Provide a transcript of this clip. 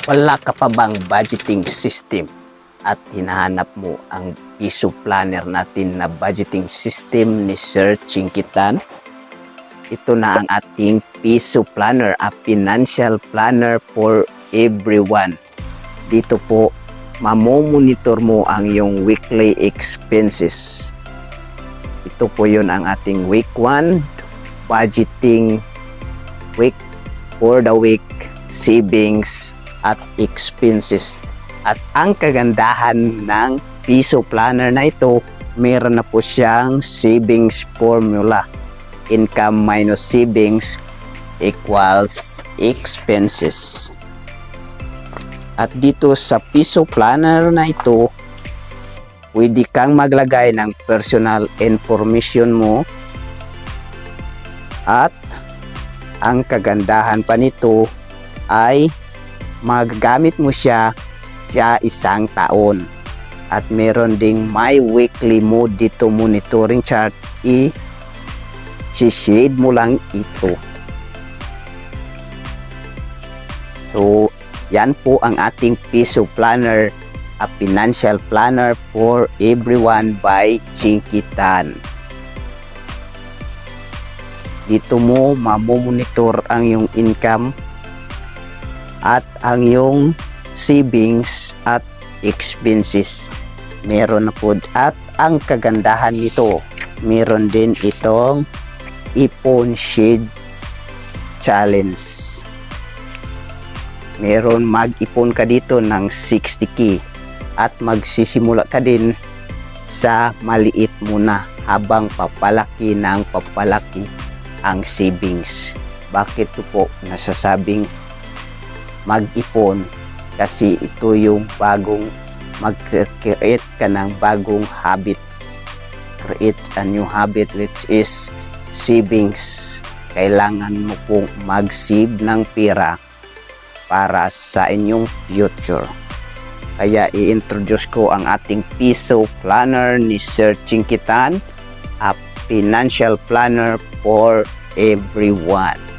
Wala ka pa bang budgeting system at hinahanap mo ang piso planner natin na budgeting system ni Sir Chinkitan? Ito na ang ating piso planner, a financial planner for everyone. Dito po, mamomonitor mo ang iyong weekly expenses. Ito po yun ang ating week 1 budgeting week for the week, savings at expenses. At ang kagandahan ng piso planner na ito, meron na po siyang savings formula. Income minus savings equals expenses. At dito sa piso planner na ito, pwede kang maglagay ng personal information mo. At ang kagandahan pa nito ay magagamit mo siya sa isang taon. At meron ding my weekly mode dito, monitoring chart. I-shade mo lang ito. So, yan po ang ating piso planner, a financial planner for everyone by Chinkitan. Dito mo mamomonitor ang iyong income at ang iyong savings at expenses. Meron na po, at ang kagandahan nito, meron din itong ipon shade challenge. Meron mag-ipon ka dito ng 60k at magsisimula ka din sa maliit muna habang papalaki ng papalaki ang savings. Bakit po nasasabing mag-ipon? Kasi ito yung bagong mag-create ka ng bagong habit. Create a new habit which is savings. Kailangan mo pong mag-save ng pera para sa inyong future. Kaya i-introduce ko ang ating piso planner ni Sir Chinkitan, a financial planner for everyone.